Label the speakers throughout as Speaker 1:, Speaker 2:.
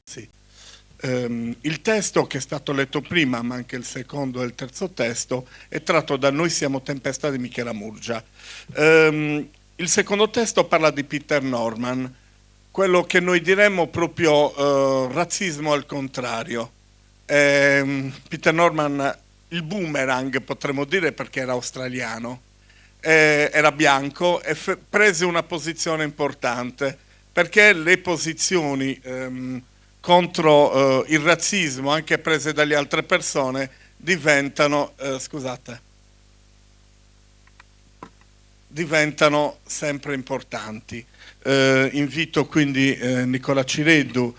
Speaker 1: Sì. Il testo che è stato letto prima, ma anche il secondo e il terzo testo, è tratto da Noi siamo Tempesta di Michela Murgia. Il secondo testo parla di Peter Norman, quello che noi diremmo proprio razzismo al contrario. Peter Norman, il boomerang potremmo dire perché era australiano, era bianco e prese una posizione importante perché le posizioni contro il razzismo, anche prese dalle altre persone, diventano sempre importanti. Invito quindi Nicola Cireddu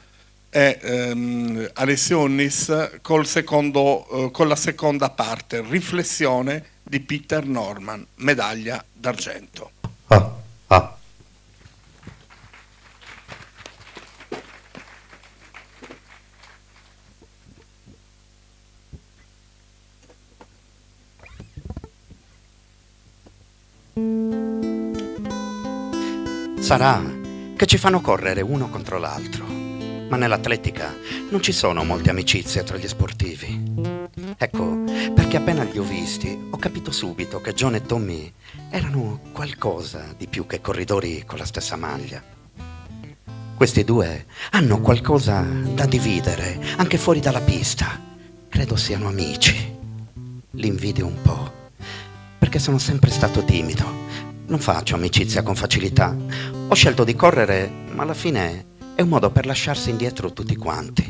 Speaker 1: e Alessio Onnis con la seconda parte, Riflessione di Peter Norman, medaglia d'argento.
Speaker 2: Ah, ah. Sarà che ci fanno correre uno contro l'altro, ma nell'atletica non ci sono molte amicizie tra gli sportivi. Ecco, perché appena li ho visti ho capito subito che John e Tommy erano qualcosa di più che corridori con la stessa maglia. Questi due hanno qualcosa da dividere anche fuori dalla pista. Credo siano amici. Li invidio un po', perché sono sempre stato timido. Non faccio amicizia con facilità. Ho scelto di correre, ma alla fine è un modo per lasciarsi indietro tutti quanti.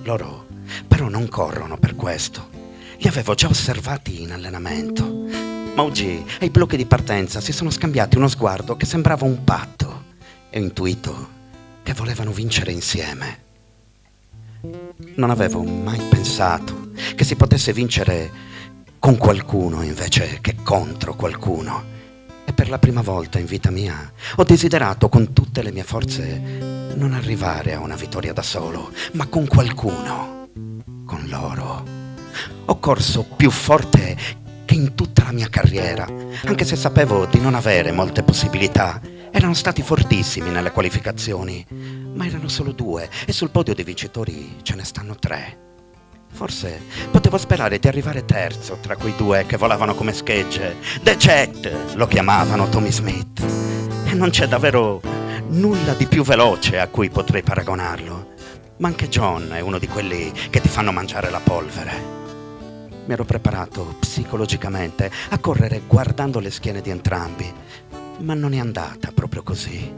Speaker 2: Loro però non corrono per questo. Li avevo già osservati in allenamento, ma oggi ai blocchi di partenza si sono scambiati uno sguardo che sembrava un patto e ho intuito che volevano vincere insieme. Non avevo mai pensato che si potesse vincere con qualcuno invece che contro qualcuno. E per la prima volta in vita mia ho desiderato con tutte le mie forze non arrivare a una vittoria da solo, ma con qualcuno, con loro. Ho corso più forte che in tutta la mia carriera, anche se sapevo di non avere molte possibilità. Erano stati fortissimi nelle qualificazioni, ma erano solo due e sul podio dei vincitori ce ne stanno 3. Forse potevo sperare di arrivare terzo tra quei due che volavano come schegge. The Jet lo chiamavano Tommy Smith. E non c'è davvero nulla di più veloce a cui potrei paragonarlo. Ma anche John è uno di quelli che ti fanno mangiare la polvere. Mi ero preparato psicologicamente a correre guardando le schiene di entrambi, ma non è andata proprio così.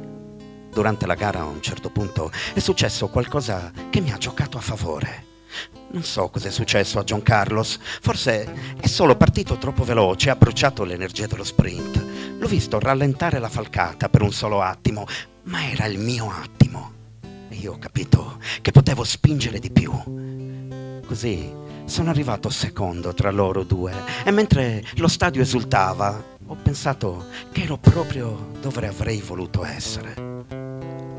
Speaker 2: Durante la gara a un certo punto è successo qualcosa che mi ha giocato a favore. Non so cosa è successo a John Carlos, forse è solo partito troppo veloce, ha bruciato l'energia dello sprint. L'ho visto rallentare la falcata per un solo attimo, ma era il mio attimo. E io ho capito che potevo spingere di più. Così sono arrivato secondo tra loro due e mentre lo stadio esultava ho pensato che ero proprio dove avrei voluto essere.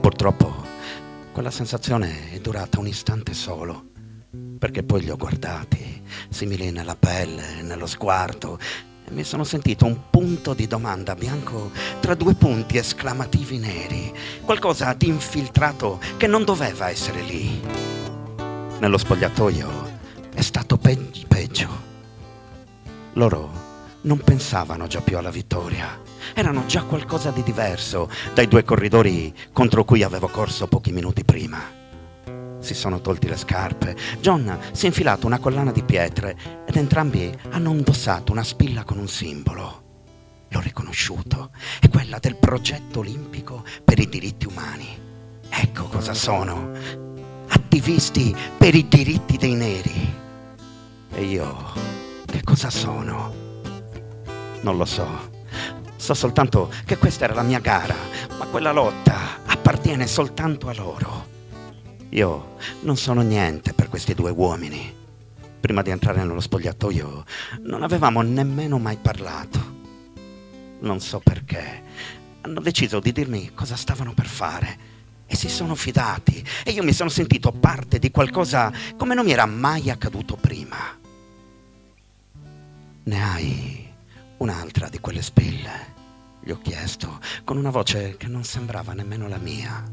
Speaker 2: Purtroppo quella sensazione è durata un istante solo, perché poi li ho guardati, simili nella pelle, nello sguardo, e mi sono sentito un punto di domanda bianco tra 2 punti esclamativi neri, qualcosa di infiltrato che non doveva essere lì. Nello spogliatoio è stato peggio. Loro non pensavano già più alla vittoria, erano già qualcosa di diverso dai 2 corridori contro cui avevo corso pochi minuti prima. Si sono tolti le scarpe, John si è infilato una collana di pietre ed entrambi hanno indossato una spilla con un simbolo. L'ho riconosciuto, è quella del progetto olimpico per i diritti umani. Ecco cosa sono, attivisti per i diritti dei neri. E io, che cosa sono? Non lo so. So soltanto che questa era la mia gara, ma quella lotta appartiene soltanto a loro. Io non sono niente per questi 2 uomini. Prima di entrare nello spogliatoio non avevamo nemmeno mai parlato. Non so perché. Hanno deciso di dirmi cosa stavano per fare e si sono fidati e io mi sono sentito parte di qualcosa come non mi era mai accaduto prima. Ne hai un'altra di quelle spille? Gli ho chiesto con una voce che non sembrava nemmeno la mia.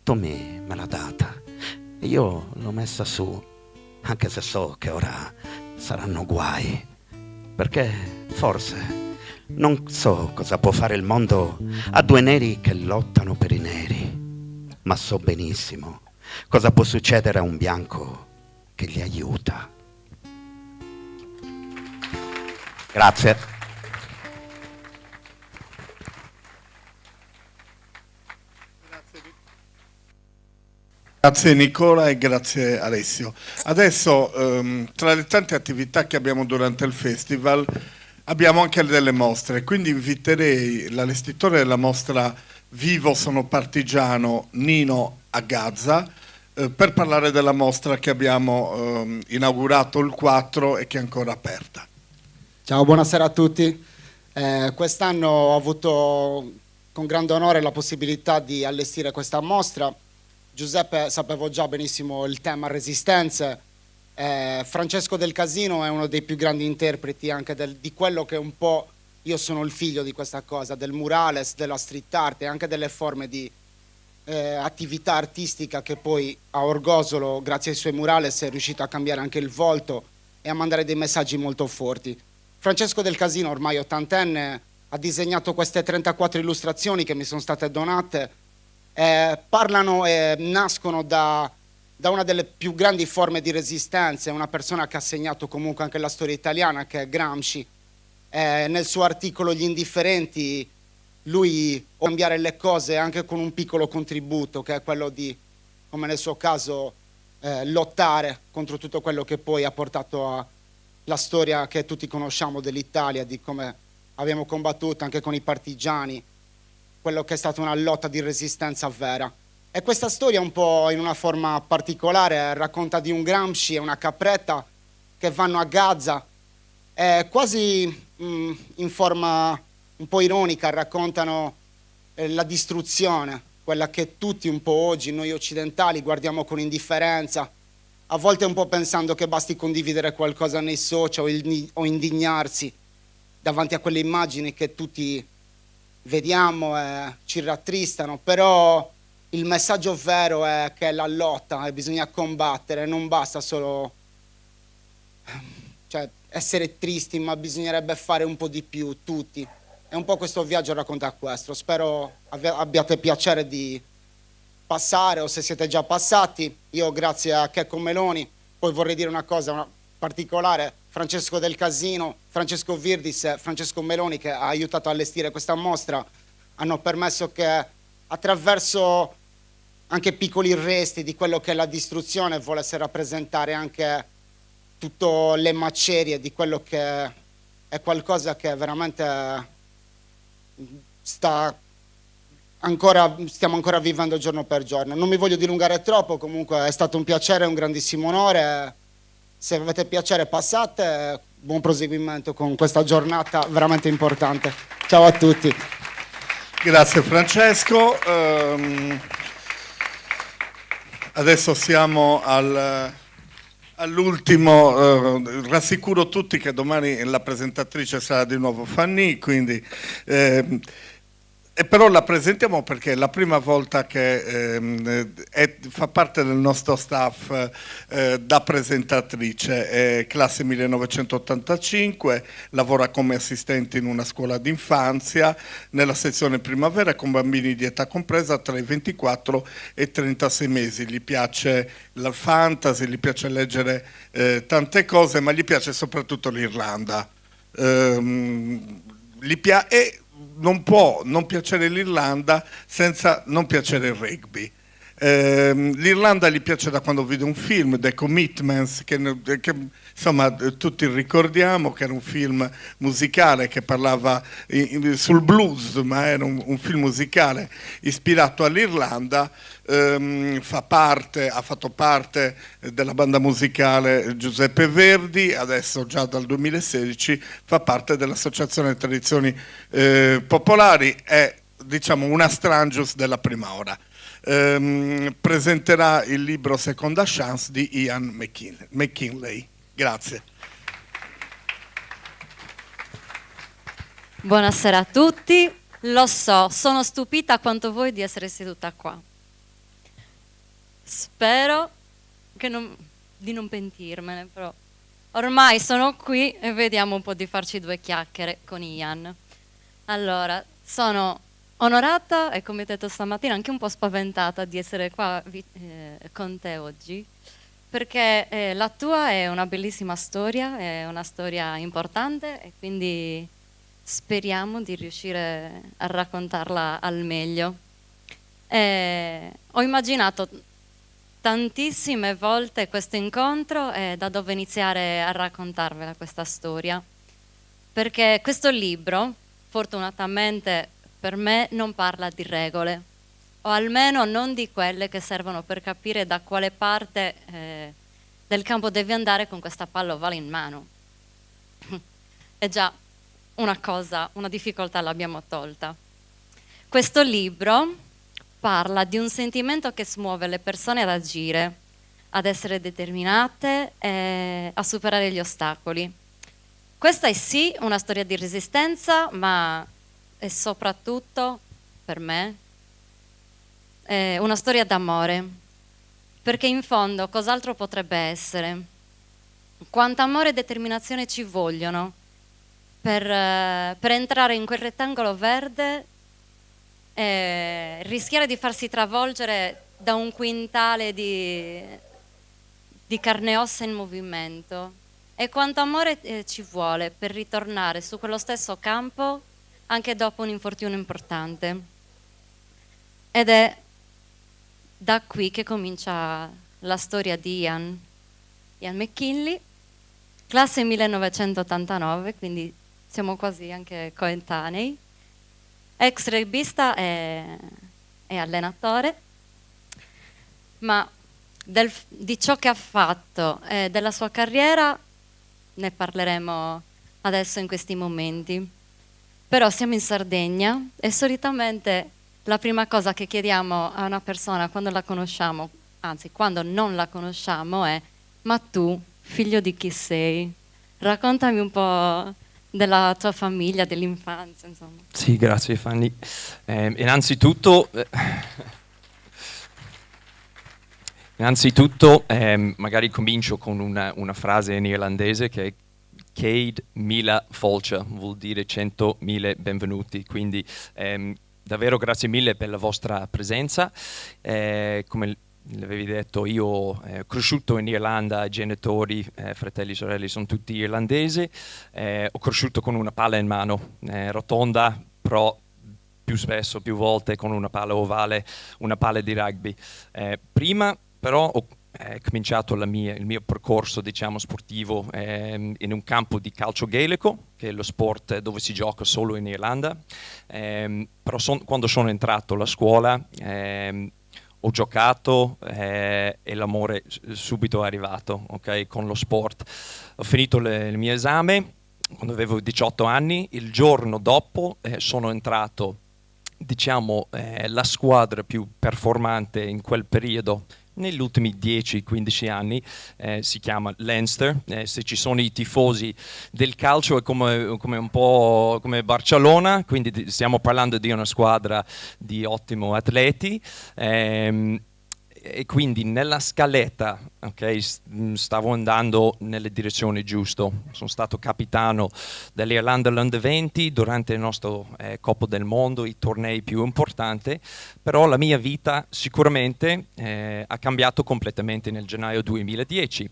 Speaker 2: Tommy me l'ha data e io l'ho messa su, anche se so che ora saranno guai, perché forse non so cosa può fare il mondo a due neri che lottano per i neri, ma so benissimo cosa può succedere a un bianco che li aiuta. Grazie.
Speaker 1: Grazie Nicola e grazie Alessio. Adesso, tra le tante attività che abbiamo durante il festival, abbiamo anche delle mostre, quindi inviterei l'allestitore della mostra Vivo sono partigiano, Nino a Gaza, per parlare della mostra che abbiamo inaugurato il 4 e che è ancora aperta.
Speaker 3: Ciao, buonasera a tutti. Quest'anno ho avuto con grande onore la possibilità di allestire questa mostra. Giuseppe, sapevo già benissimo il tema resistenze. Francesco Del Casino è uno dei più grandi interpreti anche di quello che un po', io sono il figlio di questa cosa, del murales, della street art e anche delle forme di attività artistica che poi a Orgosolo, grazie ai suoi murales, è riuscito a cambiare anche il volto e a mandare dei messaggi molto forti. Francesco Del Casino, ormai ottantenne, ha disegnato queste 34 illustrazioni che mi sono state donate. Parlano e nascono da una delle più grandi forme di resistenza, una persona che ha segnato comunque anche la storia italiana, che è Gramsci. Nel suo articolo Gli indifferenti lui vuole cambiare le cose anche con un piccolo contributo, che è quello di, come nel suo caso, lottare contro tutto quello che poi ha portato alla storia che tutti conosciamo dell'Italia, di come abbiamo combattuto anche con i partigiani, quello che è stata una lotta di resistenza vera. E questa storia un po' in una forma particolare racconta di un Gramsci e una capretta che vanno a Gaza, quasi in forma un po' ironica raccontano la distruzione, quella che tutti un po' oggi, noi occidentali, guardiamo con indifferenza, a volte un po' pensando che basti condividere qualcosa nei social o indignarsi davanti a quelle immagini che tutti vediamo e ci rattristano, però il messaggio vero è che è la lotta e bisogna combattere, non basta solo essere tristi, ma bisognerebbe fare un po' di più, tutti. E un po' questo viaggio racconta questo. Spero abbiate piacere di passare, o se siete già passati. Io grazie a Checco Meloni, poi vorrei dire una cosa particolare, Francesco Del Casino, Francesco Virdis e Francesco Meloni, che ha aiutato a allestire questa mostra, hanno permesso che attraverso anche piccoli resti di quello che è la distruzione volesse rappresentare anche tutte le macerie di quello che è qualcosa che veramente stiamo ancora vivendo giorno per giorno. Non mi voglio dilungare troppo, comunque è stato un piacere, un grandissimo onore. Se avete piacere passate, buon proseguimento con questa giornata veramente importante. Ciao a tutti.
Speaker 1: Grazie Francesco. Adesso siamo all'ultimo. Rassicuro tutti che domani la presentatrice sarà di nuovo Fanny, quindi però la presentiamo perché è la prima volta che fa parte del nostro staff da presentatrice, è classe 1985, lavora come assistente in una scuola d'infanzia nella sezione primavera con bambini di età compresa tra i 24 e i 36 mesi. Gli piace la fantasy, gli piace leggere tante cose, ma gli piace soprattutto l'Irlanda. E non può non piacere l'Irlanda senza non piacere il rugby. L'Irlanda gli piace da quando vede un film, The Commitments, che insomma tutti ricordiamo, che era un film musicale che parlava sul blues, ma era un film musicale ispirato all'Irlanda. Ha fatto parte della banda musicale Giuseppe Verdi, adesso già dal 2016 fa parte dell'Associazione Tradizioni Popolari, è diciamo una Strangius della prima ora. Presenterà il libro Seconda Chance di Ian McKinley. Grazie.
Speaker 4: Buonasera a tutti. Lo so, sono stupita quanto voi di essere seduta qua. Spero di non pentirmene, però ormai sono qui e vediamo un po' di farci due chiacchiere con Ian. Allora, sono onorata e, come detto stamattina, anche un po' spaventata di essere qua con te oggi, perché la tua è una bellissima storia, è una storia importante e quindi speriamo di riuscire a raccontarla al meglio. Ho immaginato tantissime volte questo incontro e da dove iniziare a raccontarvela questa storia, perché questo libro, fortunatamente per me, non parla di regole, o almeno non di quelle che servono per capire da quale parte del campo devi andare con questa palla ovale in mano. È già una difficoltà l'abbiamo tolta. Questo libro parla di un sentimento che smuove le persone ad agire, ad essere determinate e a superare gli ostacoli. Questa è sì una storia di resistenza, ma è soprattutto, per me, una storia d'amore, perché in fondo cos'altro potrebbe essere? Quanta amore e determinazione ci vogliono per entrare in quel rettangolo verde e rischiare di farsi travolgere da un quintale di carne e ossa in movimento, e quanto amore ci vuole per ritornare su quello stesso campo anche dopo un infortunio importante. Ed è da qui che comincia la storia di Ian McKinley, classe 1989, quindi siamo quasi anche coetanei, ex rugbista e allenatore, ma di ciò che ha fatto e della sua carriera ne parleremo adesso in questi momenti. Però siamo in Sardegna e solitamente la prima cosa che chiediamo a una persona quando la conosciamo, anzi quando non la conosciamo, è: ma tu, figlio di chi sei? Raccontami un po' della tua famiglia, dell'infanzia, insomma.
Speaker 5: Sì, grazie Fanny. Innanzitutto, magari comincio con una frase in irlandese che è Céad Míle Fáilte, vuol dire 100.000 benvenuti, quindi davvero grazie mille per la vostra presenza. Come l'avevi detto, io ho cresciuto in Irlanda, i genitori, fratelli e sorelle sono tutti irlandesi, ho cresciuto con una palla in mano, rotonda, però più spesso, più volte con una palla ovale, una palla di rugby. Prima però ho cominciato il mio percorso, diciamo, sportivo in un campo di calcio gaelico, che è lo sport dove si gioca solo in Irlanda. Però quando sono entrato alla scuola ho giocato e l'amore subito è arrivato, okay, con lo sport. Ho finito il mio esame quando avevo 18 anni, il giorno dopo sono entrato, diciamo, la squadra più performante in quel periodo negli ultimi 10-15 anni, si chiama Leinster. Se ci sono i tifosi del calcio è come un po' come Barcellona, quindi stiamo parlando di una squadra di ottimi atleti. E quindi nella scaletta, okay, stavo andando nelle direzioni giuste. Sono stato capitano dell'Irlanda Under 20 durante il nostro Coppa del Mondo, i tornei più importanti, però la mia vita sicuramente ha cambiato completamente nel gennaio 2010.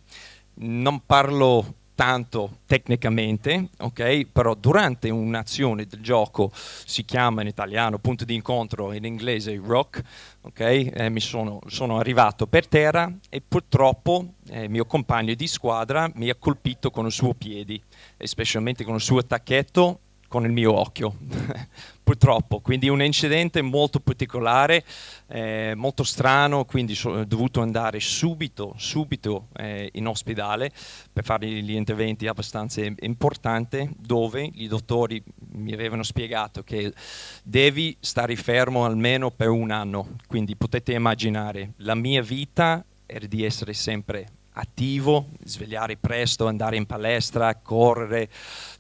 Speaker 5: Non parlo tanto tecnicamente, ok? Però durante un'azione del gioco, si chiama in italiano punto di incontro, in inglese rock, ok? Mi sono arrivato per terra e purtroppo il mio compagno di squadra mi ha colpito con il suo piede, e specialmente con il suo tacchetto, con il mio occhio, purtroppo. Quindi un incidente molto particolare, molto strano, quindi ho dovuto andare subito in ospedale per fare gli interventi abbastanza importanti, dove i dottori mi avevano spiegato che devi stare fermo almeno per 1 anno. Quindi potete immaginare, la mia vita era di essere sempre attivo, svegliare presto, andare in palestra, correre,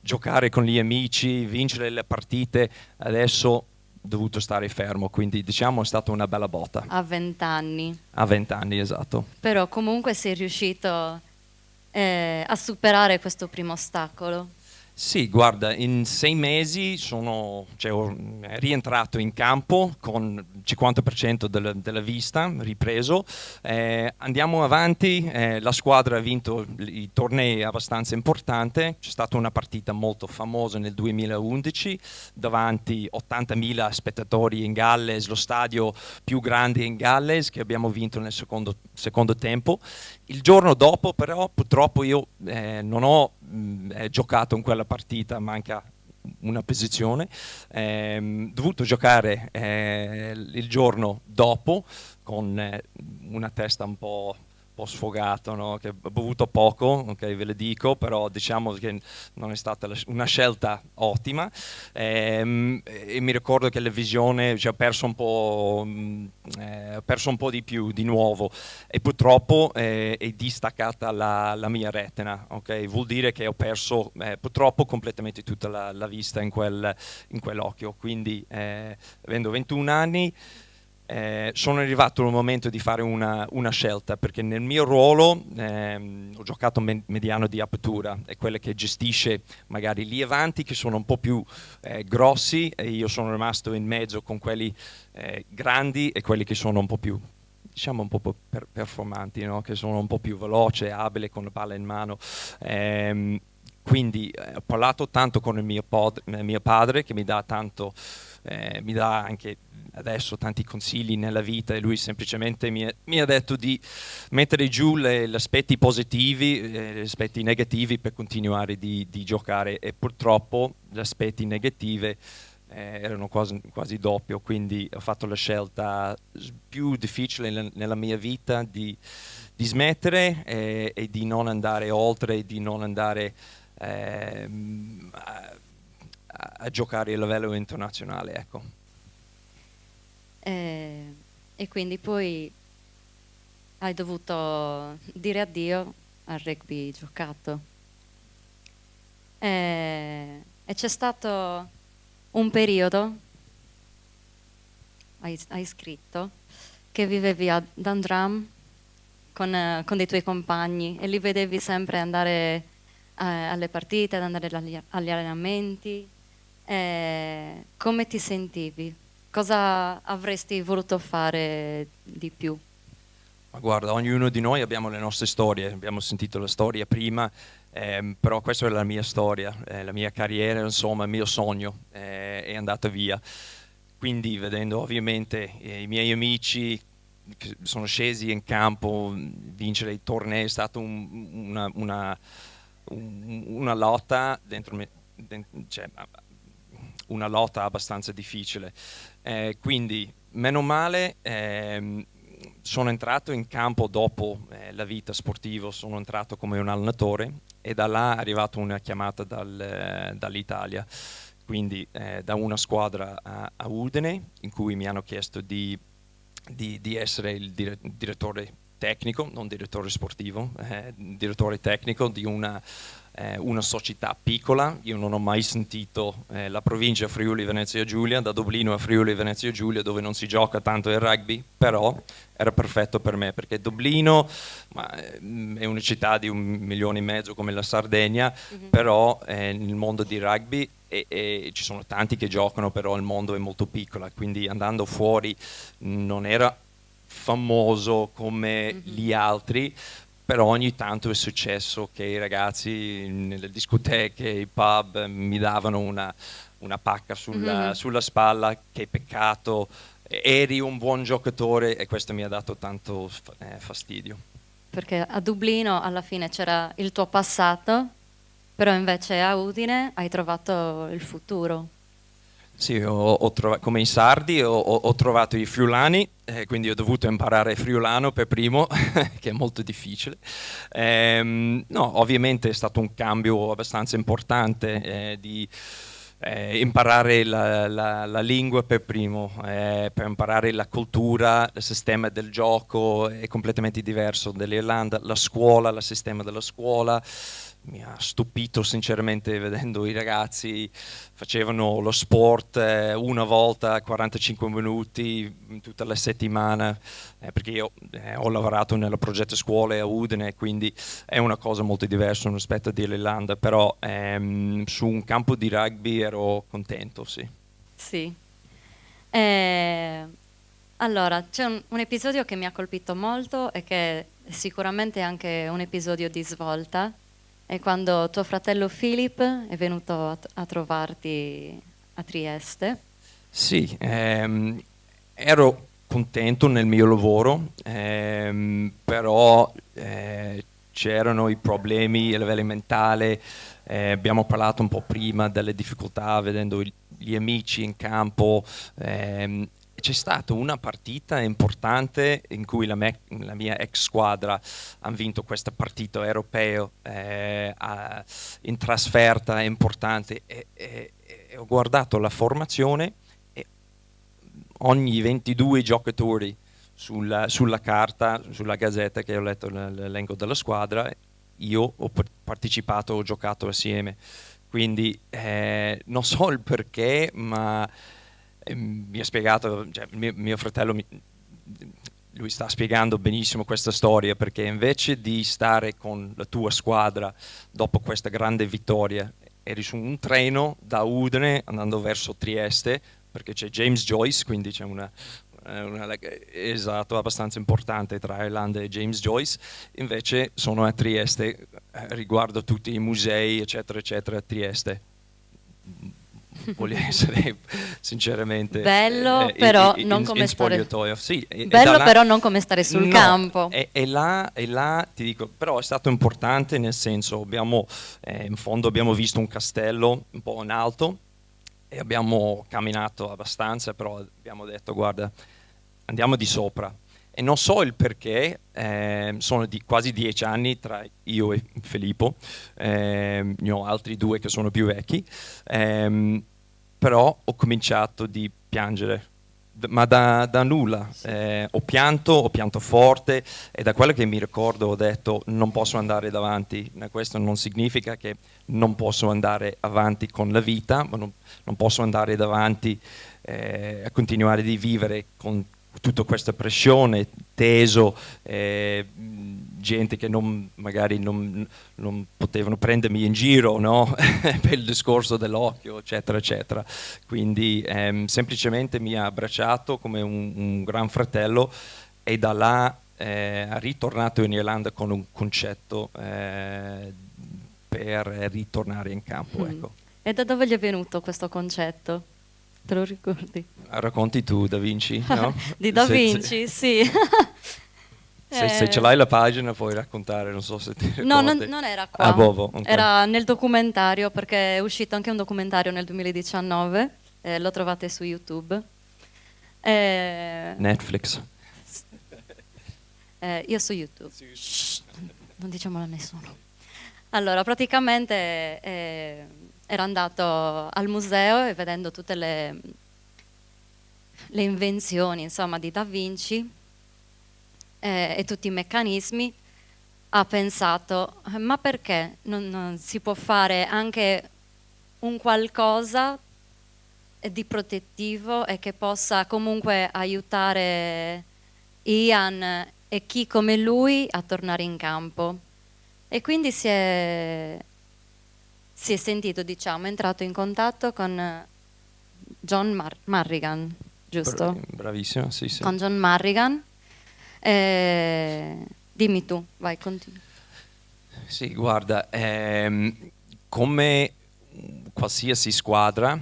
Speaker 5: giocare con gli amici, vincere le partite. Adesso dovuto stare fermo, quindi diciamo è stata una bella botta.
Speaker 4: A 20 anni.
Speaker 5: A 20 anni, esatto.
Speaker 4: Però comunque sei riuscito a superare questo primo ostacolo.
Speaker 5: Sì, guarda, in 6 mesi ho rientrato in campo con il 50% della vista, ripreso. Andiamo avanti, la squadra ha vinto i tornei abbastanza importanti. C'è stata una partita molto famosa nel 2011 davanti 80.000 spettatori in Galles, lo stadio più grande in Galles che abbiamo vinto nel secondo tempo. Il giorno dopo però purtroppo io non ho giocato in quella partita, manca una posizione, dovuto giocare il giorno dopo con una testa un po' sfogato, no? Che ho bevuto poco, ok, ve lo dico, però diciamo che non è stata una scelta ottima, e mi ricordo che la visione ho perso un po' di più di nuovo e purtroppo è distaccata la mia retina, ok? Vuol dire che ho perso purtroppo completamente tutta la vista in quell'occhio, quindi avendo 21 anni sono arrivato al momento di fare una scelta, perché nel mio ruolo ho giocato mediano di apertura, è quella che gestisce magari gli avanti che sono un po' più grossi, e io sono rimasto in mezzo con quelli grandi e quelli che sono un po' più, diciamo, un po' performanti, no? Che sono un po' più veloce, abile con la palla in mano. Quindi ho parlato tanto con il mio padre che mi dà tanto, mi dà anche adesso tanti consigli nella vita, e lui semplicemente mi ha detto di mettere giù gli aspetti positivi, gli aspetti negativi per continuare di giocare, e purtroppo gli aspetti negativi erano quasi doppio, quindi ho fatto la scelta più difficile nella mia vita di smettere e di non andare oltre, di non andare a giocare a livello internazionale, ecco.
Speaker 4: E quindi poi hai dovuto dire addio al rugby giocato. E c'è stato un periodo, hai scritto, che vivevi ad Andram con dei tuoi compagni e li vedevi sempre andare alle partite, ad andare agli allenamenti. Come ti sentivi? Cosa avresti voluto fare di più?
Speaker 5: Ma guarda, ognuno di noi abbiamo le nostre storie, abbiamo sentito la storia prima, però questa è la mia storia, la mia carriera, insomma, il mio sogno è andato via. Quindi vedendo ovviamente i miei amici che sono scesi in campo, vincere i tornei è stata una lotta dentro me, cioè, una lotta abbastanza difficile. Quindi, meno male, sono entrato in campo dopo la vita sportiva, sono entrato come un allenatore e da là è arrivata una chiamata dall'Italia, quindi da una squadra a Udine, in cui mi hanno chiesto di essere il direttore tecnico, non direttore sportivo, direttore tecnico di una società piccola. Io non ho mai sentito la provincia Friuli Venezia Giulia, da Dublino a Friuli Venezia Giulia, dove non si gioca tanto il rugby, però era perfetto per me, perché Dublino è una città di 1,5 milioni come la Sardegna, però nel mondo di rugby e ci sono tanti che giocano, però il mondo è molto piccolo, quindi andando fuori non era famoso come gli altri, però ogni tanto è successo che i ragazzi nelle discoteche, i pub mi davano una pacca sulla spalla, che peccato, eri un buon giocatore, e questo mi ha dato tanto fastidio.
Speaker 4: Perché a Dublino alla fine c'era il tuo passato, però invece a Udine hai trovato il futuro.
Speaker 5: Sì, come i sardi ho trovato i friulani, quindi ho dovuto imparare friulano per primo, che è molto difficile. No, ovviamente è stato un cambio abbastanza importante di imparare la lingua per primo, per imparare la cultura, il sistema del gioco è completamente diverso dall'Irlanda, la scuola, il sistema della scuola. mi ha stupito sinceramente vedendo i ragazzi facevano lo sport una volta 45 minuti tutta la settimana, perché io ho lavorato nel progetto scuole a Udine, quindi è una cosa molto diversa rispetto all'Irlanda, però su un campo di rugby ero contento, sì.
Speaker 4: Sì. Allora, c'è un episodio che mi ha colpito molto e che è sicuramente anche un episodio di svolta, è quando tuo fratello Philip è venuto a trovarti a Trieste.
Speaker 5: Sì, ero contento nel mio lavoro, però c'erano i problemi a livello mentale, abbiamo parlato un po' prima delle difficoltà vedendo gli amici in campo. C'è stata una partita importante in cui la mia ex squadra ha vinto questa partita europeo in trasferta importante e ho guardato la formazione e ogni 22 giocatori sulla carta, sulla gazzetta che ho letto l'elenco della squadra, io ho partecipato, ho giocato assieme. Quindi non so il perché, ma mi ha spiegato, cioè, mio fratello, lui sta spiegando benissimo questa storia, perché invece di stare con la tua squadra dopo questa grande vittoria, eri su un treno da Udine andando verso Trieste, perché c'è James Joyce, quindi c'è esatto, abbastanza importante tra Irlanda e James Joyce. Invece sono a Trieste, riguardo tutti i musei eccetera eccetera a Trieste. Voglio essere sinceramente
Speaker 4: bello, però non come
Speaker 5: in
Speaker 4: stare
Speaker 5: spogliatoio. Sì,
Speaker 4: bello, però non come stare sul
Speaker 5: no,
Speaker 4: campo.
Speaker 5: E là ti dico, però è stato importante, nel senso in fondo abbiamo visto un castello un po' in alto e abbiamo camminato abbastanza, però abbiamo detto guarda, andiamo di sopra. E non so il perché, sono quasi 10 anni tra io e Filippo, ne ho altri 2 che sono più vecchi, però ho cominciato di piangere, ma da nulla. Ho pianto forte e da quello che mi ricordo ho detto non posso andare davanti. Questo non significa che non posso andare avanti con la vita, ma non posso andare davanti a continuare di vivere con tutta questa pressione, teso, gente che magari non potevano prendermi in giro, no? Per il discorso dell'occhio, eccetera, eccetera. Quindi semplicemente mi ha abbracciato come un gran fratello e da là è ritornato in Irlanda con un concetto per ritornare in campo. Ecco.
Speaker 4: E da dove gli è venuto questo concetto? Te lo ricordi?
Speaker 5: Racconti tu, Da Vinci, no?
Speaker 4: Di Da Vinci, sì.
Speaker 5: Se ce l'hai la pagina puoi raccontare, non so se ti ricordi.
Speaker 4: No, non era qua,
Speaker 5: okay.
Speaker 4: Era nel documentario, perché è uscito anche un documentario nel 2019, lo trovate su YouTube.
Speaker 5: Netflix.
Speaker 4: Io su YouTube. Shh, non diciamolo a nessuno. Allora, praticamente era andato al museo e vedendo tutte le invenzioni, insomma, di Da Vinci e tutti i meccanismi, ha pensato, ma perché non si può fare anche un qualcosa di protettivo e che possa comunque aiutare Ian e chi come lui a tornare in campo? E quindi si è sentito, diciamo, è entrato in contatto con John Marrigan, giusto?
Speaker 5: Bravissimo, sì, sì.
Speaker 4: Con John Marrigan. Dimmi tu, vai, continua.
Speaker 5: Sì, guarda, come qualsiasi squadra,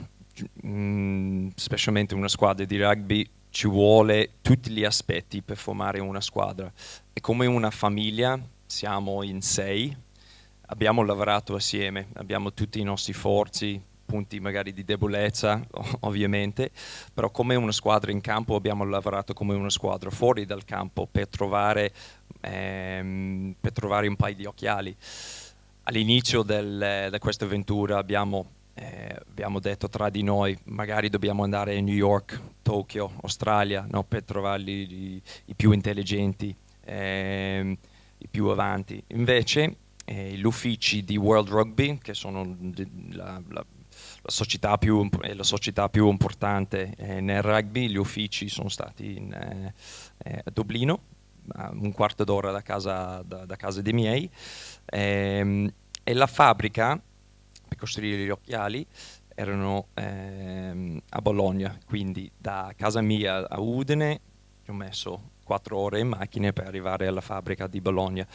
Speaker 5: specialmente una squadra di rugby, ci vuole tutti gli aspetti per formare una squadra. E come una famiglia, siamo in 6, abbiamo lavorato assieme, abbiamo tutti i nostri forzi, punti magari di debolezza ovviamente, però come una squadra in campo abbiamo lavorato come una squadra fuori dal campo per trovare un paio di occhiali. All'inizio di questa avventura abbiamo detto tra di noi magari dobbiamo andare a New York, Tokyo, Australia, no, per trovarli i più intelligenti, i più avanti. Invece gli uffici di World Rugby, che sono la società più importante nel rugby. Gli uffici sono stati a Dublino, a un quarto d'ora da casa dei miei, e la fabbrica per costruire gli occhiali erano a Bologna, quindi da casa mia a Udine ho messo 4 ore in macchina per arrivare alla fabbrica di Bologna,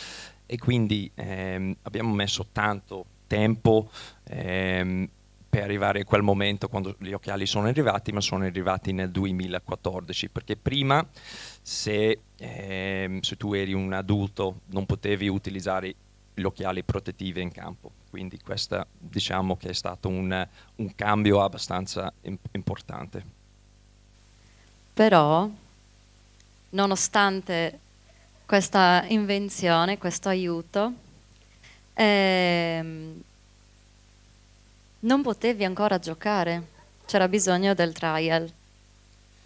Speaker 5: e quindi abbiamo messo tanto tempo per arrivare a quel momento quando gli occhiali sono arrivati, ma sono arrivati nel 2014, perché prima se tu eri un adulto non potevi utilizzare gli occhiali protettivi in campo, quindi questa diciamo che è stato un cambio abbastanza importante.
Speaker 4: Però, nonostante questa invenzione, questo aiuto, non potevi ancora giocare, c'era bisogno del trial.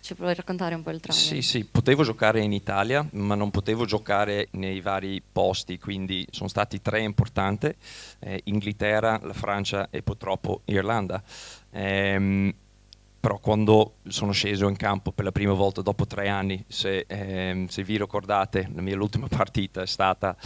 Speaker 4: Ci puoi raccontare un po' il trial?
Speaker 5: Sì, potevo giocare in Italia, ma non potevo giocare nei vari posti, quindi sono stati 3 importanti, Inghilterra, la Francia e purtroppo Irlanda. Però quando sono sceso in campo per la prima volta dopo 3 anni, se vi ricordate, l'ultima partita è stata...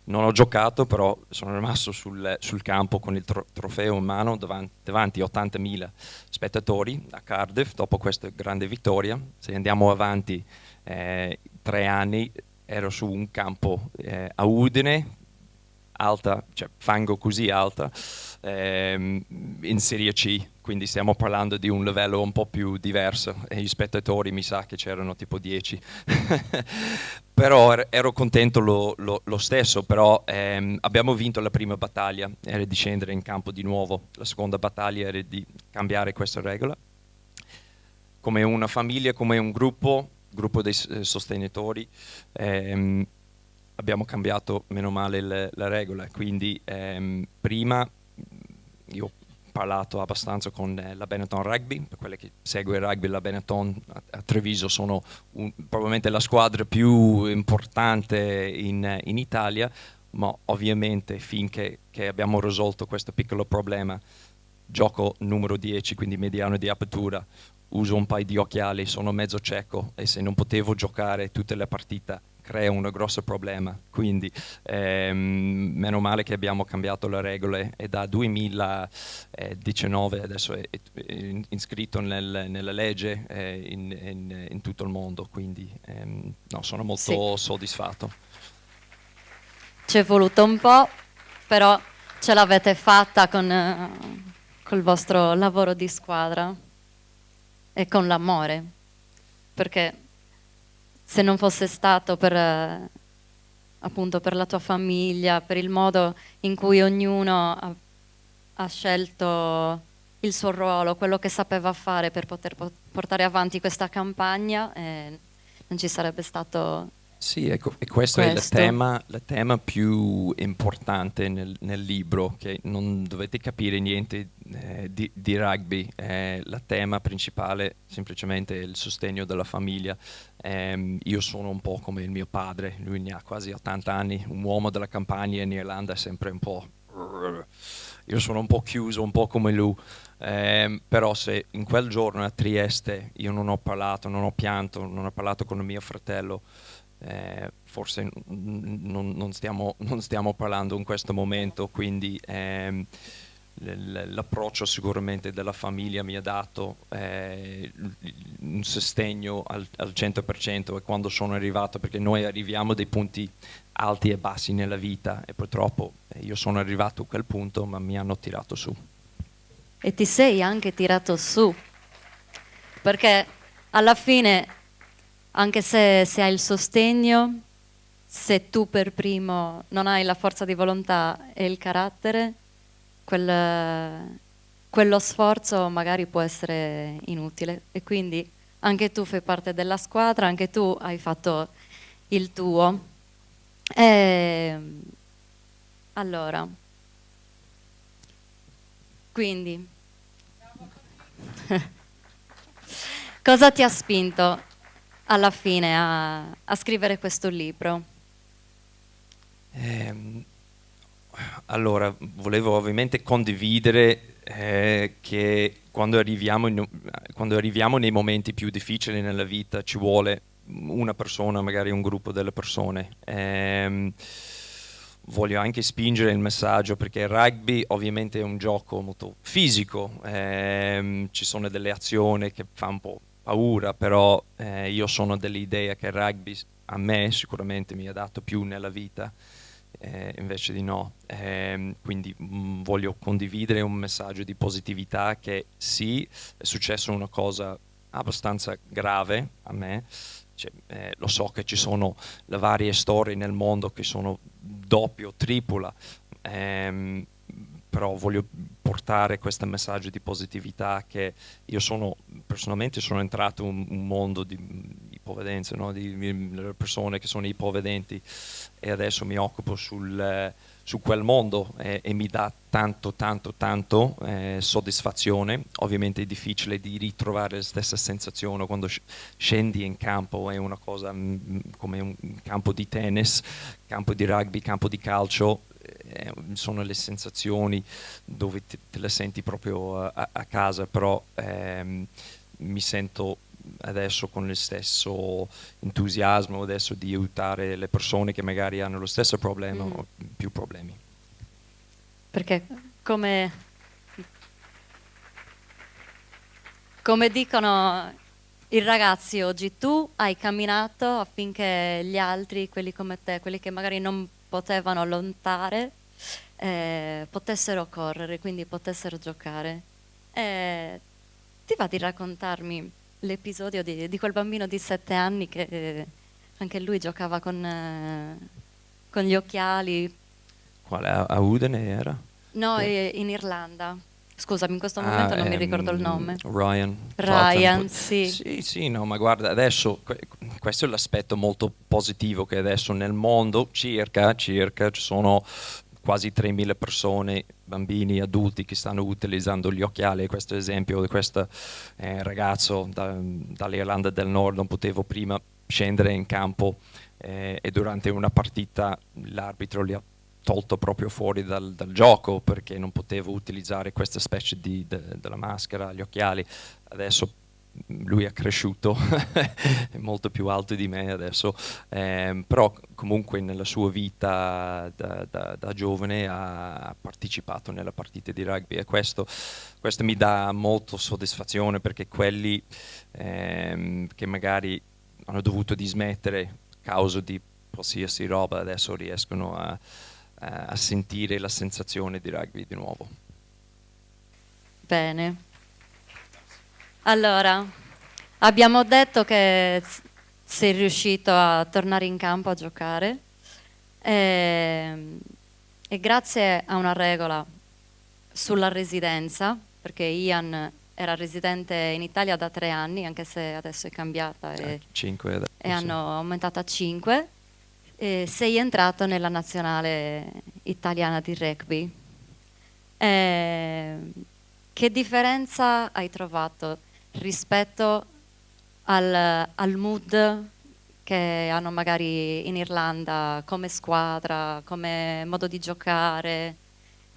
Speaker 5: Non ho giocato, però sono rimasto sul campo con il trofeo in mano davanti a 80.000 spettatori a Cardiff dopo questa grande vittoria. Se andiamo avanti 3 anni, ero su un campo a Udine, alta, cioè fango così alta, in Serie C, quindi stiamo parlando di un livello un po' più diverso, e gli spettatori mi sa che c'erano tipo 10. Però ero contento lo stesso, però abbiamo vinto la prima battaglia, era di scendere in campo di nuovo, la seconda battaglia era di cambiare questa regola. Come una famiglia, come un gruppo dei sostenitori, abbiamo cambiato meno male la regola, quindi prima io ho parlato abbastanza con la Benetton Rugby. Per quelli che segue il rugby, la Benetton a Treviso sono probabilmente la squadra più importante in Italia, ma ovviamente finché abbiamo risolto questo piccolo problema, gioco numero 10, quindi mediano di apertura, uso un paio di occhiali, sono mezzo cieco, e se non potevo giocare tutte le partite crea un grosso problema, quindi meno male che abbiamo cambiato le regole, e da 2019 adesso è iscritto nella legge in tutto il mondo, quindi no, sono molto soddisfatto.
Speaker 4: Ci è voluto un po', però ce l'avete fatta col vostro lavoro di squadra e con l'amore, perché se non fosse stato appunto per la tua famiglia, per il modo in cui ognuno ha scelto il suo ruolo, quello che sapeva fare per poter portare avanti questa campagna, non ci sarebbe stato...
Speaker 5: Sì, ecco, e questo è il tema più importante nel libro, che non dovete capire niente di rugby. Il tema principale semplicemente è il sostegno della famiglia. Io sono un po' come il mio padre, lui ne ha quasi 80 anni, un uomo della campagna in Irlanda è sempre un po'... Io sono un po' chiuso, un po' come lui. Però se in quel giorno a Trieste io non ho parlato, non ho pianto, non ho parlato con mio fratello, forse non stiamo parlando in questo momento, quindi l'approccio sicuramente della famiglia mi ha dato un sostegno al 100%, e quando sono arrivato, perché noi arriviamo dei punti alti e bassi nella vita, e purtroppo io sono arrivato a quel punto, ma mi hanno tirato su.
Speaker 4: E ti sei anche tirato su, perché alla fine, anche se hai il sostegno, se tu per primo non hai la forza di volontà e il carattere, quello sforzo magari può essere inutile, e quindi anche tu fai parte della squadra, anche tu hai fatto il tuo. Allora, quindi cosa ti ha spinto alla fine a scrivere questo libro?
Speaker 5: allora, volevo ovviamente condividere che quando arriviamo nei momenti più difficili nella vita ci vuole una persona, magari un gruppo delle persone. Voglio anche spingere il messaggio perché il rugby ovviamente è un gioco molto fisico, ci sono delle azioni che fanno un po' paura, però io sono dell'idea che il rugby a me sicuramente mi ha dato più nella vita, invece di no. Quindi voglio condividere un messaggio di positività che sì, è successa una cosa abbastanza grave a me. Cioè, lo so che ci sono le varie storie nel mondo che sono doppio, tripla, però voglio portare questo messaggio di positività che io personalmente sono entrato in un mondo di ipovedenza, no? Di persone che sono ipovedenti, e adesso mi occupo su quel mondo e mi dà tanto soddisfazione. Ovviamente è difficile di ritrovare la stessa sensazione quando scendi in campo, è una cosa come un campo di tennis, campo di rugby, campo di calcio, sono le sensazioni dove te le senti proprio a casa, però mi sento adesso con lo stesso entusiasmo adesso di aiutare le persone che magari hanno lo stesso problema o più problemi.
Speaker 4: Perché come dicono i ragazzi oggi, tu hai camminato affinché gli altri, quelli come te, quelli che magari non potevano lottare, potessero correre, quindi potessero giocare. Ti va di raccontarmi l'episodio di quel bambino di 7 anni che anche lui giocava con gli occhiali?
Speaker 5: Quale a Udine era?
Speaker 4: No,
Speaker 5: Che-
Speaker 4: in Irlanda. Scusami, in questo momento non mi ricordo il nome.
Speaker 5: Ryan.
Speaker 4: Ryan, sì.
Speaker 5: Sì, no, ma guarda, adesso questo è l'aspetto molto positivo, che adesso nel mondo circa ci sono quasi 3.000 persone, bambini, adulti, che stanno utilizzando gli occhiali. Questo esempio di questo ragazzo dall'Irlanda del Nord non potevo prima scendere in campo e durante una partita l'arbitro li ha tolto proprio fuori dal gioco perché non potevo utilizzare questa specie della maschera, gli occhiali. Adesso lui è cresciuto, è molto più alto di me adesso, però comunque nella sua vita da giovane ha partecipato nelle partite di rugby, e questo mi dà molto soddisfazione, perché quelli che magari hanno dovuto dismettere a causa di qualsiasi roba adesso riescono a sentire la sensazione di rugby di nuovo.
Speaker 4: Bene. Allora, abbiamo detto che sei riuscito a tornare in campo a giocare e grazie a una regola sulla residenza, perché Ian era residente in Italia da 3 anni, anche se adesso è cambiata e
Speaker 5: 5 adesso,
Speaker 4: e hanno aumentato a 5. Sei entrato nella nazionale italiana di rugby. Che differenza hai trovato rispetto al mood che hanno magari in Irlanda come squadra, come modo di giocare,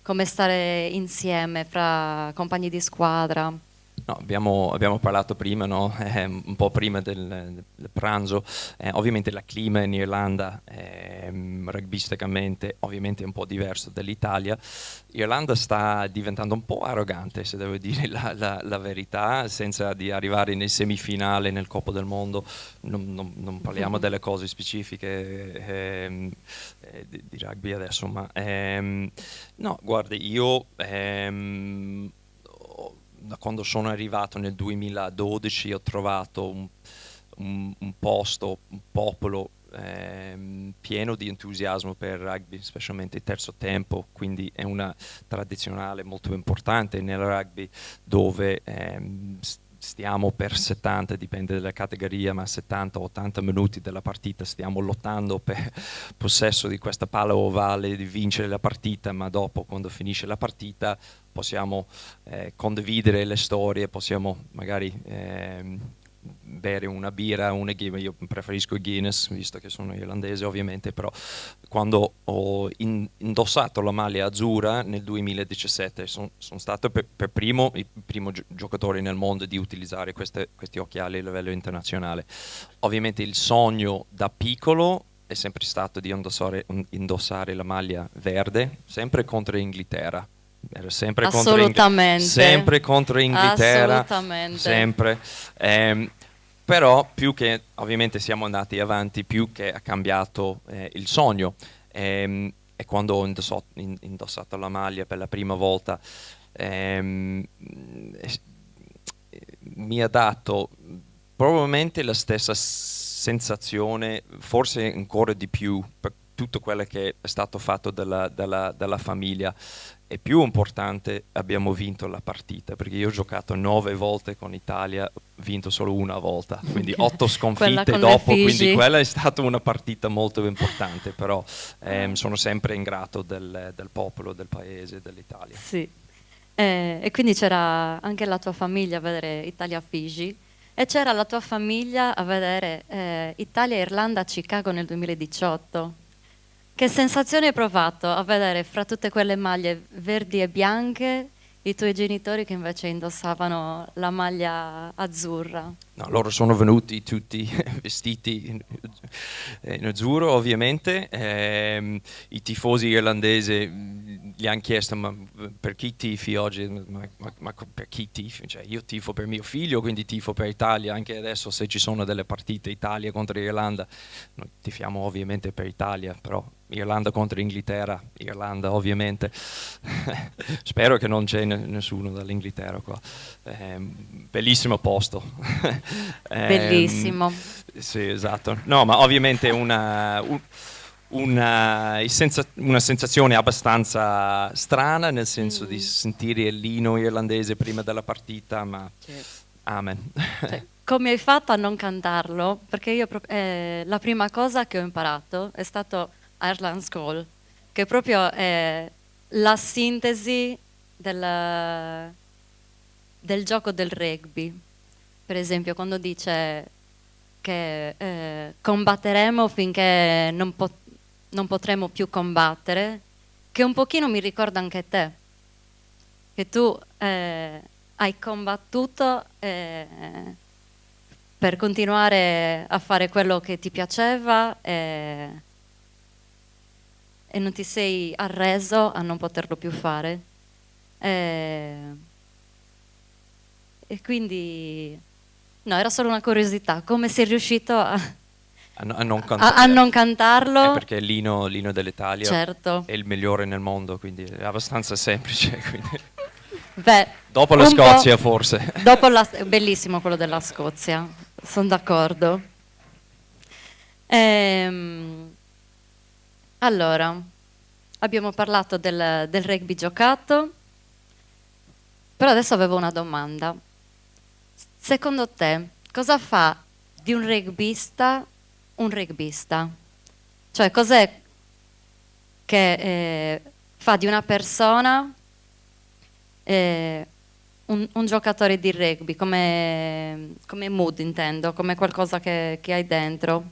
Speaker 4: come stare insieme fra compagni di squadra?
Speaker 5: No, abbiamo parlato prima, no? Un po' prima del pranzo. Ovviamente il clima in Irlanda, rugbisticamente, ovviamente è un po' diverso dall'Italia. Irlanda sta diventando un po' arrogante, se devo dire la verità, senza di arrivare nei semifinali nel Coppa del Mondo. Non parliamo delle cose specifiche di rugby adesso, ma no, guarda, io da quando sono arrivato nel 2012 ho trovato un posto, un popolo pieno di entusiasmo per il rugby, specialmente il terzo tempo, quindi è una tradizionale molto importante nel rugby, dove stiamo per 70, dipende dalla categoria, ma 70-80 minuti della partita stiamo lottando per possesso di questa palla ovale, di vincere la partita, ma dopo, quando finisce la partita, possiamo condividere le storie, possiamo magari bere una birra, io preferisco Guinness, visto che sono irlandese ovviamente, però quando ho indossato la maglia azzurra nel 2017 sono stato per primo il primo giocatore nel mondo di utilizzare questi occhiali a livello internazionale. Ovviamente il sogno da piccolo è sempre stato di indossare la maglia verde, sempre contro l'Inghilterra. Era sempre
Speaker 4: Assolutamente.
Speaker 5: sempre contro l'Inghilterra,
Speaker 4: Assolutamente.
Speaker 5: sempre. Però più che ovviamente siamo andati avanti, più che ha cambiato il sogno. E quando ho indossato la maglia per la prima volta, mi ha dato probabilmente la stessa sensazione, forse ancora di più, per tutto quello che è stato fatto dalla famiglia. E più importante, abbiamo vinto la partita, perché io ho giocato 9 volte con l'Italia, ho vinto solo una volta, quindi 8 sconfitte dopo, quindi quella è stata una partita molto importante, però sono sempre in grato del popolo, del paese, dell'Italia.
Speaker 4: Sì. E quindi c'era anche la tua famiglia a vedere Italia-Figi e c'era la tua famiglia a vedere Italia-Irlanda a Chicago nel 2018. Che sensazione hai provato a vedere fra tutte quelle maglie verdi e bianche i tuoi genitori che invece indossavano la maglia azzurra?
Speaker 5: No, loro sono venuti tutti vestiti in azzurro, ovviamente. I tifosi irlandesi gli hanno chiesto: ma per chi tifi oggi? Ma per chi tifi? Cioè, io tifo per mio figlio, quindi tifo per Italia. Anche adesso, se ci sono delle partite Italia contro Irlanda, noi tifiamo ovviamente per Italia, però Irlanda contro Inghilterra, Irlanda ovviamente. Spero che non c'è nessuno dall'Inghilterra qua. Bellissimo posto.
Speaker 4: Bellissimo.
Speaker 5: Sì, esatto. No, ma ovviamente una sensazione abbastanza strana, nel senso di sentire l'inno irlandese prima della partita, ma amen.
Speaker 4: Cioè, come hai fatto a non cantarlo? Perché io la prima cosa che ho imparato è stato Ireland's Goal, che proprio è la sintesi del gioco del rugby. Per esempio, quando dice che combatteremo finché non potremo più combattere, che un pochino mi ricorda anche te, che tu hai combattuto per continuare a fare quello che ti piaceva e non ti sei arreso a non poterlo più fare. E quindi, no, era solo una curiosità, come sei riuscito a non cantarlo?
Speaker 5: È perché l'inno dell'Italia
Speaker 4: certo.
Speaker 5: è il migliore nel mondo, quindi è abbastanza semplice. Quindi.
Speaker 4: Beh,
Speaker 5: dopo la Scozia forse.
Speaker 4: Bellissimo quello della Scozia, sono d'accordo. Allora, abbiamo parlato del rugby giocato, però adesso avevo una domanda. Secondo te, cosa fa di un rugbista un rugbista? Cioè, cos'è che fa di una persona un giocatore di rugby, come mood intendo, come qualcosa che hai dentro?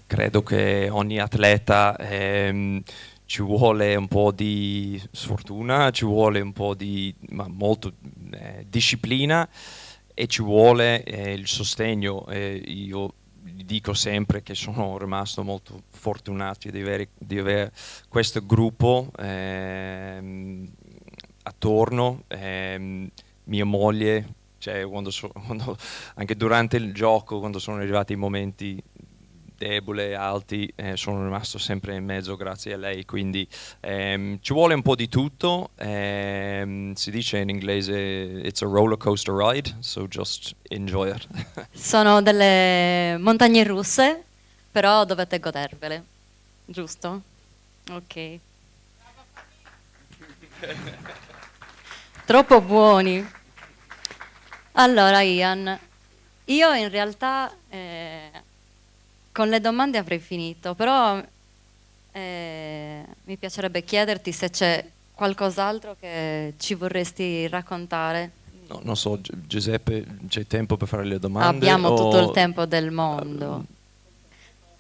Speaker 5: Credo che ogni atleta ci vuole un po' di sfortuna, ci vuole un po' di molto disciplina e ci vuole il sostegno. Io dico sempre che sono rimasto molto fortunato di avere questo gruppo attorno, mia moglie, cioè quando anche durante il gioco, quando sono arrivati i momenti deboli, alti, sono rimasto sempre in mezzo grazie a lei, quindi ci vuole un po' di tutto. Si dice in inglese it's a roller coaster ride, so just enjoy it.
Speaker 4: Sono delle montagne russe, però dovete godervele, giusto? Ok. Troppo buoni. Allora Ian, io in realtà con le domande avrei finito, però mi piacerebbe chiederti se c'è qualcos'altro che ci vorresti raccontare.
Speaker 5: non so, Giuseppe, c'è tempo per fare le domande?
Speaker 4: Abbiamo tutto il tempo del mondo.